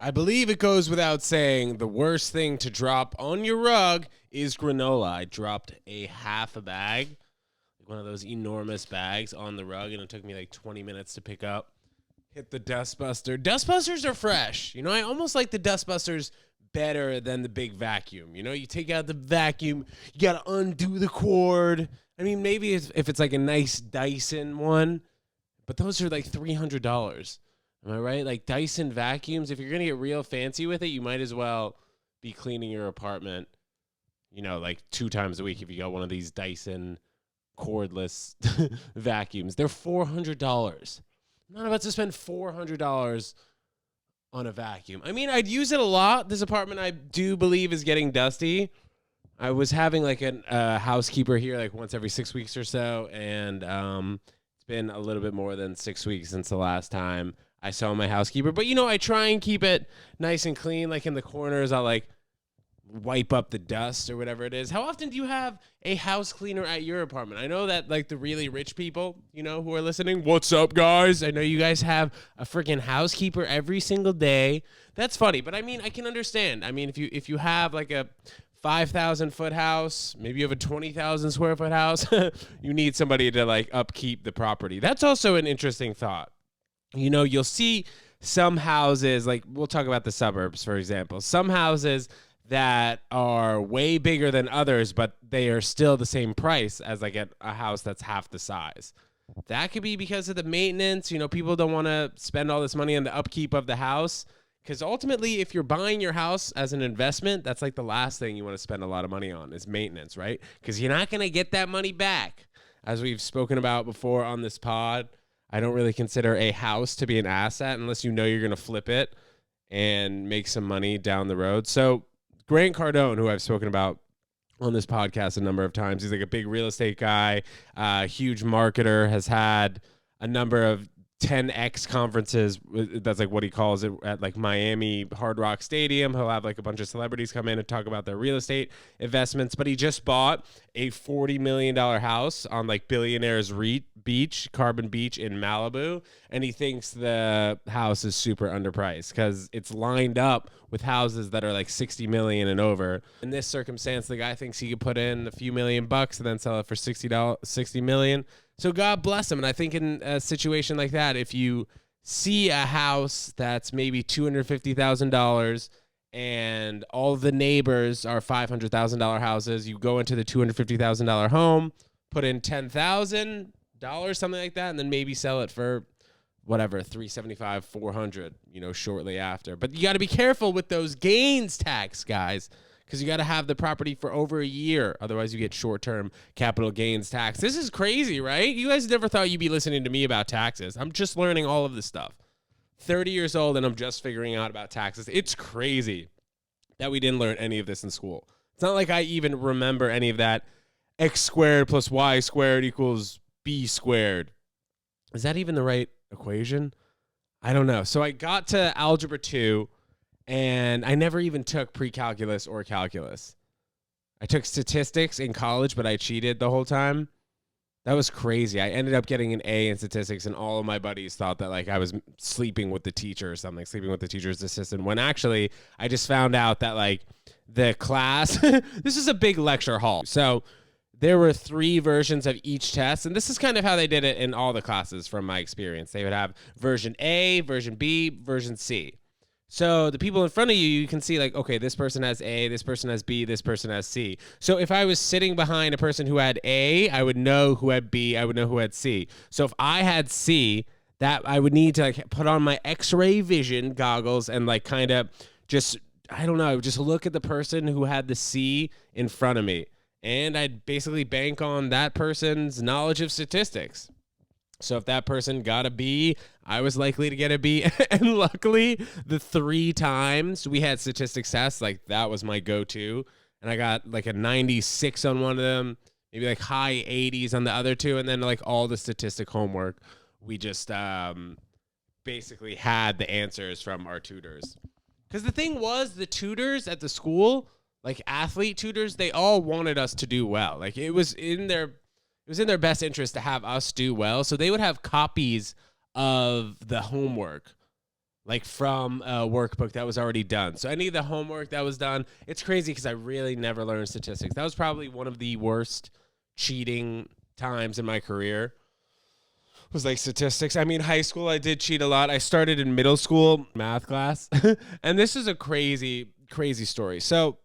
I believe it goes without saying the worst thing to drop on your rug is granola. I dropped a half a bag, like one of those enormous bags on the rug, and it took me like 20 minutes to pick up. Hit the dustbuster. Dustbusters are fresh. You know, I almost like the dustbusters better than the big vacuum. You know, you take out the vacuum, you got to undo the cord. I mean, maybe if it's like a nice Dyson one, but those are like $300. Am I right? Like Dyson vacuums, if you're going to get real fancy with it, you might as well be cleaning your apartment, you know, like 2 times a week if you got one of these Dyson cordless vacuums. They're $400. I'm not about to spend $400 on a vacuum. I mean, I'd use it a lot. This apartment, I do believe, is getting dusty. I was having like a housekeeper here like once every 6 weeks or so, and it's been a little bit more than 6 weeks since the last time I saw my housekeeper. But, you know, I try and keep it nice and clean. Like in the corners, I'll like wipe up the dust or whatever it is. How often do you have a house cleaner at your apartment? I know that like the really rich people, you know, who are listening, what's up, guys? I know you guys have a freaking housekeeper every single day. That's funny, but I mean, I can understand. I mean, if you have like a 5,000 foot house, maybe you have a 20,000 square foot house, you need somebody to like upkeep the property. That's also an interesting thought. You know, you'll see some houses, like we'll talk about the suburbs, for example. Some houses that are way bigger than others, but they are still the same price as like a house that's half the size. That could be because of the maintenance. You know, people don't want to spend all this money on the upkeep of the house, because ultimately, if you're buying your house as an investment, that's like the last thing you want to spend a lot of money on is maintenance, right? Because you're not going to get that money back. As we've spoken about before on this pod, I don't really consider a house to be an asset unless you know you're going to flip it and make some money down the road. So Grant Cardone, who I've spoken about on this podcast a number of times, he's like a big real estate guy, huge marketer, has had a number of 10X conferences. That's like what he calls it at like Miami Hard Rock Stadium. He'll have like a bunch of celebrities come in and talk about their real estate investments. But he just bought a $40 million house on like Billionaires Beach, Carbon Beach in Malibu. And he thinks the house is super underpriced because it's lined up with houses that are like 60 million and over. In this circumstance, the guy thinks he could put in a few $1,000,000 and then sell it for $60 million. So God bless him. And I think in a situation like that, if you see a house that's maybe $250,000 and all the neighbors are $500,000 houses, you go into the $250,000 home, put in $10,000, something like that, and then maybe sell it for whatever, $375,000, $400,000, you know, shortly after. But you got to be careful with those gains tax, guys, because you got to have the property for over a year. Otherwise, you get short-term capital gains tax. This is crazy, right? You guys never thought you'd be listening to me about taxes. I'm just learning all of this stuff. 30 years old, and I'm just figuring out about taxes. It's crazy that we didn't learn any of this in school. It's not like I even remember any of that. X squared plus Y squared equals B squared. Is that even the right equation? I don't know. So I got to Algebra 2, and I never even took pre-calculus or calculus. I took statistics in college, but I cheated the whole time. That was crazy. I ended up getting an A in statistics, and all of my buddies thought that like I was sleeping with the teacher or something, sleeping with the teacher's assistant, when actually I just found out that like the class, this is a big lecture hall. So there were 3 versions of each test, and this is kind of how they did it in all the classes from my experience. They would have version A, version B, version C. So the people in front of you, you can see like, okay, this person has A, this person has B, this person has C. So if I was sitting behind a person who had A, I would know who had B, I would know who had C. So if I had C, that I would need to like put on my X-ray vision goggles and like kind of just, I don't know, just look at the person who had the C in front of me. And I'd basically bank on that person's knowledge of statistics. So if that person got a B, I was likely to get a B. And luckily, the 3 times we had statistics tests, like that was my go-to. And I got like a 96 on one of them, maybe like high 80s on the other 2. And then like all the statistic homework, we just basically had the answers from our tutors. Because the thing was, the tutors at the school, like athlete tutors, they all wanted us to do well. Like it was in their best interest to have us do well. So they would have copies of the homework like from a workbook that was already done. So any of the homework that was done, it's crazy because I really never learned statistics. That was probably one of the worst cheating times in my career. Was like statistics. I mean, high school, I did cheat a lot. I started in middle school math class. And this is a crazy, crazy story. So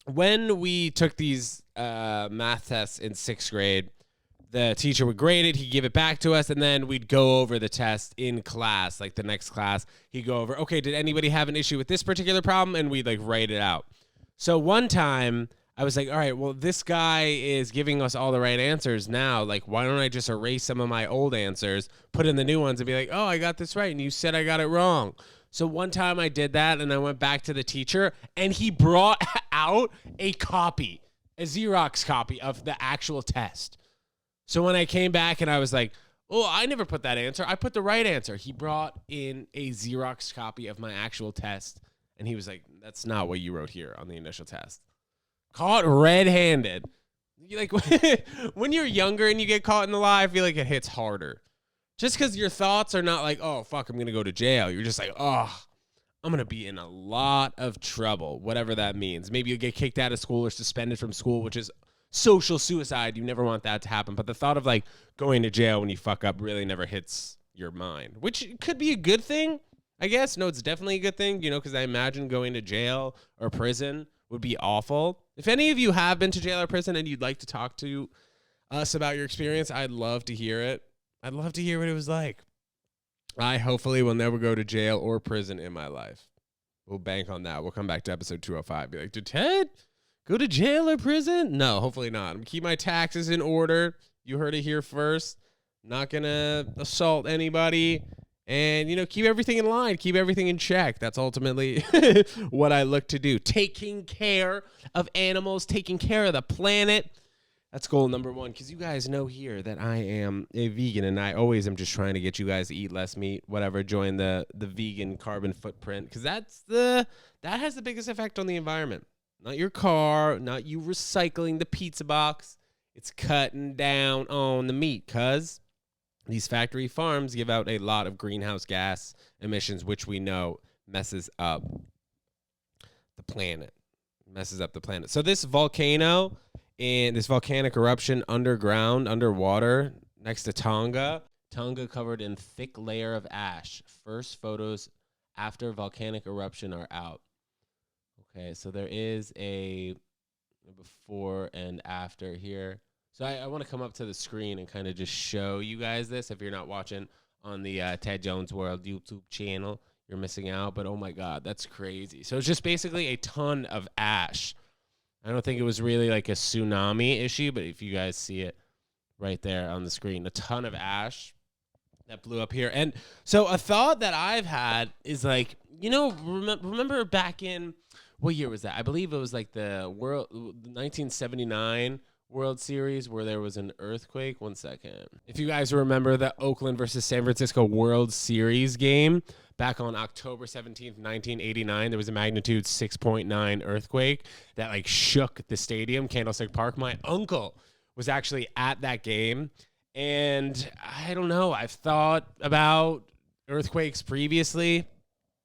when we took these math tests in 6th grade, the teacher would grade it, he'd give it back to us, and then we'd go over the test in class, like the next class. He'd go over, okay, did anybody have an issue with this particular problem? And we'd like write it out. So one time I was like, all right, well, this guy is giving us all the right answers now. Like, why don't I just erase some of my old answers, put in the new ones, and be like, oh, I got this right, and you said I got it wrong. So one time I did that, and I went back to the teacher, and he brought out a copy, a Xerox copy of the actual test. So when I came back and I was like, oh, I never put that answer. I put the right answer. He brought in a Xerox copy of my actual test, and he was like, that's not what you wrote here on the initial test. Caught red-handed. Like, when you're younger and you get caught in the lie, I feel like it hits harder. Just because your thoughts are not like, oh, fuck, I'm going to go to jail. You're just like, oh, I'm going to be in a lot of trouble, whatever that means. Maybe you'll get kicked out of school or suspended from school, which is social suicide. You never want that to happen. But the thought of, like, going to jail when you fuck up really never hits your mind, which could be a good thing, I guess. No, it's definitely a good thing, you know, because I imagine going to jail or prison would be awful. If any of you have been to jail or prison and you'd like to talk to us about your experience, I'd love to hear it. I'd love to hear what it was like. I hopefully will never go to jail or prison in my life. We'll bank on that. We'll come back to episode 205. Be like, did Ted go to jail or prison? No, hopefully not. I'm going to keep my taxes in order. You heard it here first. Not going to assault anybody. And, you know, keep everything in line. Keep everything in check. That's ultimately what I look to do. Taking care of animals. Taking care of the planet. That's goal number one. Because you guys know here that I am a vegan. And I always am just trying to get you guys to eat less meat. Whatever. Join the vegan carbon footprint. Because that has the biggest effect on the environment. Not your car. Not you recycling the pizza box. It's cutting down on the meat. Because these factory farms give out a lot of greenhouse gas emissions, which we know messes up the planet. So this volcano and this volcanic eruption underground, underwater, next to Tonga covered in thick layer of ash. First photos after volcanic eruption are out. Okay, so there is a before and after here. So I want to come up to the screen and kind of just show you guys this. If you're not watching on the TEDJONESWORLD YouTube channel, you're missing out. But, oh, my God, that's crazy. So it's just basically a ton of ash. I don't think it was really like a tsunami issue, but if you guys see it right there on the screen, a ton of ash that blew up here. And so a thought that I've had is like, you know, remember back in, what year was that? I believe it was like the 1979 World Series where there was an earthquake. One second. If you guys remember the Oakland versus San Francisco World Series game back on October 17th, 1989, there was a magnitude 6.9 earthquake that like shook the stadium, Candlestick Park. My uncle was actually at that game. And I don't know, I've thought about earthquakes previously,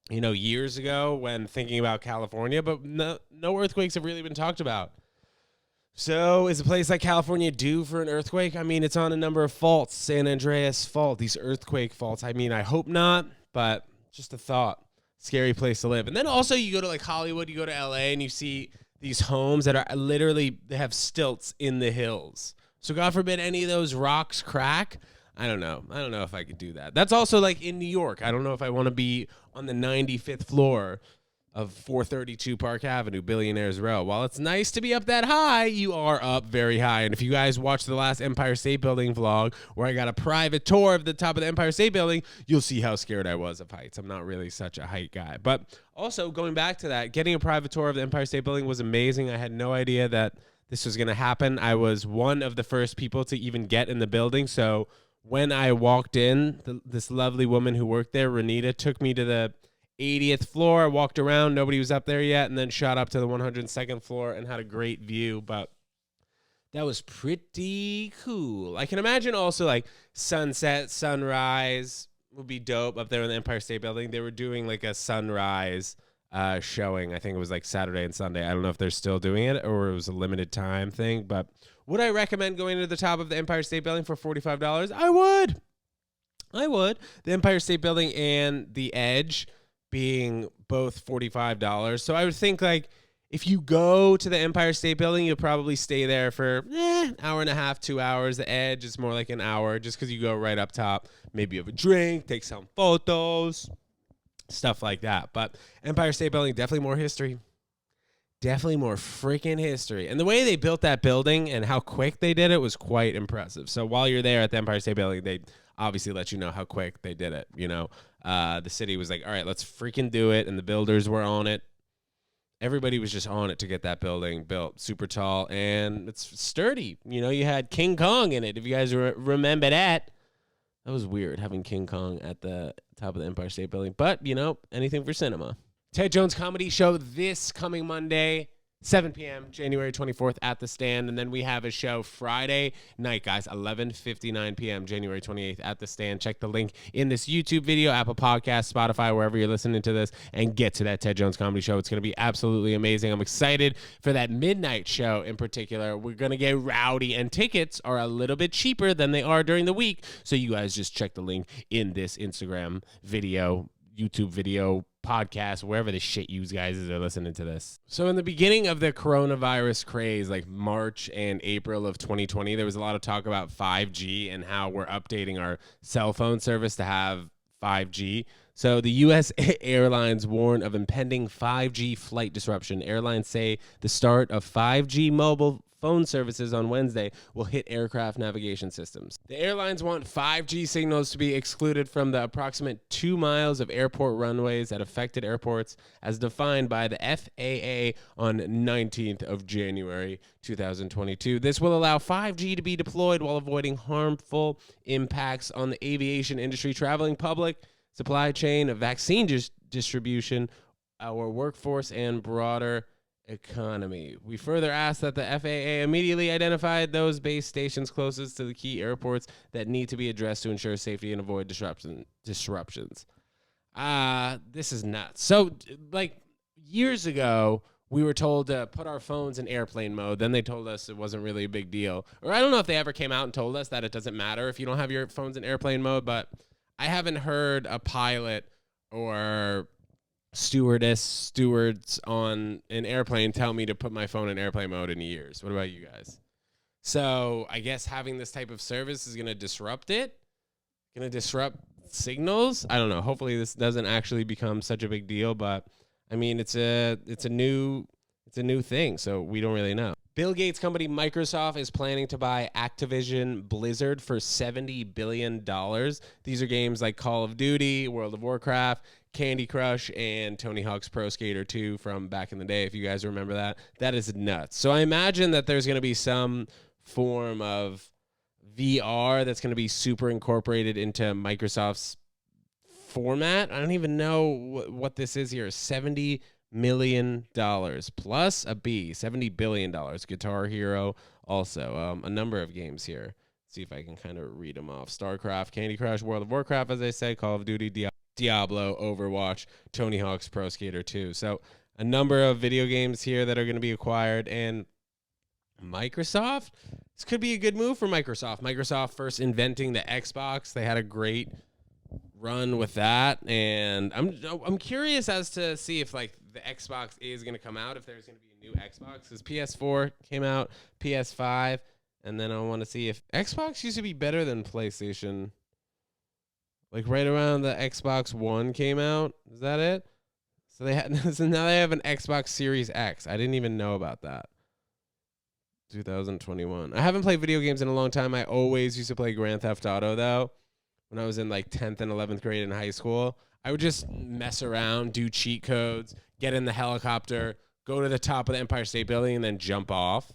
you know, years ago when thinking about California, but no earthquakes have really been talked about. So is a place like California due for an earthquake? I mean, it's on a number of faults. San Andreas Fault, these earthquake faults. I mean, I hope not, but just a thought. Scary place to live. And then also you go to like Hollywood, you go to LA, and you see these homes that are literally, they have stilts in the hills. So God forbid any of those rocks crack. I don't know. I don't know if I could do that. That's also like in New York. I don't know if I want to be on the 95th floor of 432 Park Avenue, Billionaires Row. While it's nice to be up that high, you are up very high. And if you guys watched the last Empire State Building vlog where I got a private tour of the top of the Empire State Building, you'll see how scared I was of heights. I'm not really such a height guy. But also going back to that, getting a private tour of the Empire State Building was amazing. I had no idea that this was going to happen. I was one of the first people to even get in the building. So when I walked in, this lovely woman who worked there, Renita, took me to the 80th floor. I walked around. Nobody was up there yet, and then shot up to the 102nd floor and had a great view. But that was pretty cool. I can imagine also like sunset, sunrise, would be dope up there in the Empire State Building. They were doing like a sunrise showing. I think it was like Saturday and Sunday. I don't know if they're still doing it or it was a limited time thing, but would I recommend going to the top of the Empire State Building for $45? I would. The Empire State Building and the Edge being both $45. So I would think like if you go to the Empire State Building, you'll probably stay there for hour and a half, 2 hours. The Edge is more like an hour just because you go right up top. Maybe you have a drink, take some photos, stuff like that. But Empire State Building, definitely more history. Definitely more freaking history. And the way they built that building and how quick they did it was quite impressive. So while you're there at the Empire State Building, they obviously let you know how quick they did it. You know, the city was like, all right, let's freaking do it. And the builders were on it. Everybody was just on it to get that building built. Super tall, and it's sturdy. You know, you had King Kong in it, if you guys remember that. That was weird, having King Kong at the top of the Empire State Building. But, you know, anything for cinema. Ted Jones Comedy Show this coming Monday, 7 p.m., January 24th at the Stand. And then we have a show Friday night, guys, 11:59 p.m., January 28th at the Stand. Check the link in this YouTube video, Apple Podcasts, Spotify, wherever you're listening to this, and get to that Ted Jones Comedy Show. It's going to be absolutely amazing. I'm excited for that midnight show in particular. We're going to get rowdy, and tickets are a little bit cheaper than they are during the week. So you guys just check the link in this Instagram video, YouTube video, podcast, wherever the shit you guys are listening to this. So in the beginning of the coronavirus craze, like March and April of 2020, there was a lot of talk about 5G and how we're updating our cell phone service to have 5G. So the U.S. airlines warn of impending 5G flight disruption. Airlines say the start of 5G mobile phone services on Wednesday will hit aircraft navigation systems. The airlines want 5G signals to be excluded from the approximate 2 miles of airport runways at affected airports as defined by the FAA on 19th of January 2022. This will allow 5G to be deployed while avoiding harmful impacts on the aviation industry, traveling public, supply chain, vaccine distribution, our workforce, and broader economy. We further ask that the FAA immediately identify those base stations closest to the key airports that need to be addressed to ensure safety and avoid disruptions. This is nuts. So, like, years ago, we were told to put our phones in airplane mode. Then they told us it wasn't really a big deal. Or I don't know if they ever came out and told us that it doesn't matter if you don't have your phones in airplane mode, but I haven't heard a pilot or stewards on an airplane tell me to put my phone in airplane mode in years. What about you guys? So I guess having this type of service is going to disrupt it, going to disrupt signals. I don't know. Hopefully this doesn't actually become such a big deal, but I mean, it's a new thing, so we don't really know. Bill Gates' company Microsoft is planning to buy Activision Blizzard for $70 billion. These are games like Call of Duty, World of Warcraft, Candy Crush, and Tony Hawk's Pro Skater 2 from back in the day, if you guys remember that. That is nuts. So I imagine that there's going to be some form of VR that's going to be super incorporated into Microsoft's format. I don't even know what this is here. $70 million plus a B. $70 billion. Guitar Hero also. A number of games here. See if I can kind of read them off. StarCraft, Candy Crush, World of Warcraft, as I said, Call of Duty, Diablo, Overwatch, Tony Hawk's Pro Skater 2. So a number of video games here that are going to be acquired. And Microsoft, this could be a good move for Microsoft. Microsoft first inventing the Xbox. They had a great run with that. And I'm curious as to see if like the Xbox is going to come out, if there's going to be a new Xbox. Because PS4 came out, PS5. And then I want to see if Xbox used to be better than PlayStation. Like right around the Xbox One came out. Is that it? So they had so now they have an Xbox Series X. I didn't even know about that. 2021. I haven't played video games in a long time. I always used to play Grand Theft Auto though. When I was in like 10th and 11th grade in high school, I would just mess around, do cheat codes, get in the helicopter, go to the top of the Empire State Building, and then jump off.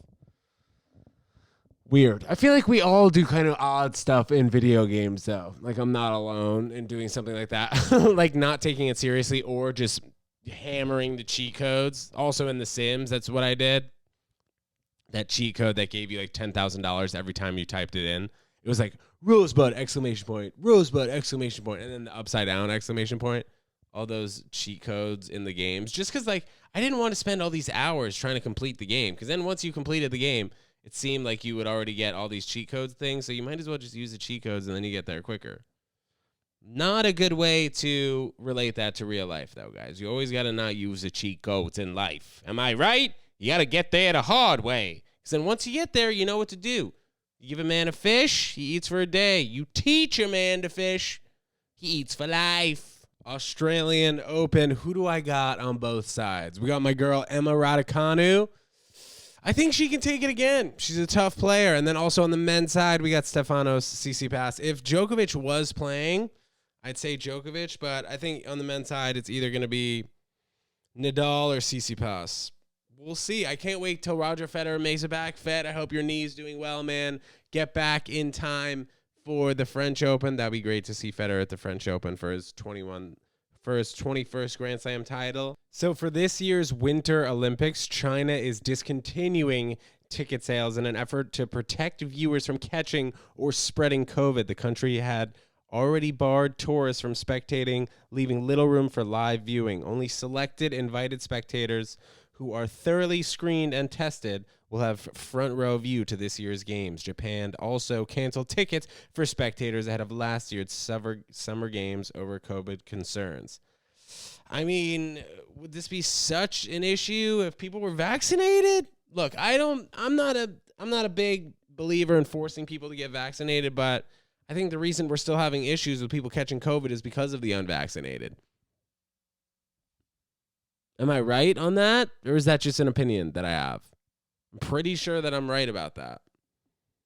Weird. I feel like we all do kind of odd stuff in video games, though. Like, I'm not alone in doing something like that. Like, not taking it seriously or just hammering the cheat codes. Also in The Sims, that's what I did. That cheat code that gave you, like, $10,000 every time you typed it in. it was like Rosebud exclamation point, Rosebud exclamation point, and then the upside down exclamation point. All those cheat codes in the games, just because like I didn't want to spend all these hours trying to complete the game, because then once you completed the game, it seemed like you would already get all these cheat codes things, so you might as well just use the cheat codes and then you get there quicker. Not a good way to relate that to real life, though, guys. You always got to not use the cheat codes in life. Am I right? You got to get there the hard way, because then once you get there, you know what to do. You give a man a fish, he eats for a day. You teach a man to fish, he eats for life. Australian Open. Who do I got on both sides? We got my girl Emma Raducanu. I think she can take it again. She's a tough player. And then also on the men's side, we got Stefanos Tsitsipas. If Djokovic was playing, I'd say Djokovic, but I think on the men's side, it's either going to be Nadal or Tsitsipas. We'll see. I can't wait till Roger Federer makes it back. Fed, I hope your knee's doing well, man. Get back in time for the French Open. That'd be great to see Federer at the French Open for his 21st Grand Slam title. So for this year's Winter Olympics, China is discontinuing ticket sales in an effort to protect viewers from catching or spreading COVID. The country had already barred tourists from spectating, leaving little room for live viewing. Only selected invited spectators who are thoroughly screened and tested will have front row view to this year's games. Japan also canceled tickets for spectators ahead of last year's summer games over COVID concerns. I mean, would this be such an issue if people were vaccinated? Look, I'm not a big believer in forcing people to get vaccinated, but I think the reason we're still having issues with people catching COVID is because of the unvaccinated. Am I right on that? Or is that just an opinion that I have? I'm pretty sure that I'm right about that.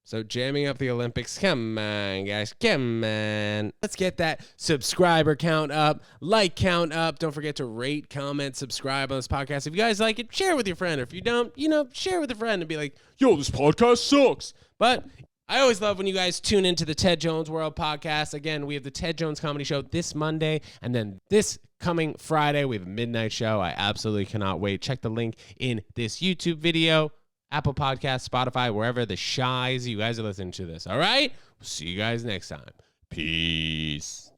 So jamming up the Olympics. Come on, guys. Come on. Let's get that subscriber count up, like count up. Don't forget to rate, comment, subscribe on this podcast. If you guys like it, share it with your friend. Or if you don't, share it with a friend and be like, yo, this podcast sucks. But I always love when you guys tune into the Ted Jones World podcast. Again, we have the Ted Jones Comedy Show this Monday, and then this coming Friday, we have a midnight show. I absolutely cannot wait. Check the link in this YouTube video, Apple Podcasts, Spotify, wherever the shies you guys are listening to this. All right? We'll see you guys next time. Peace.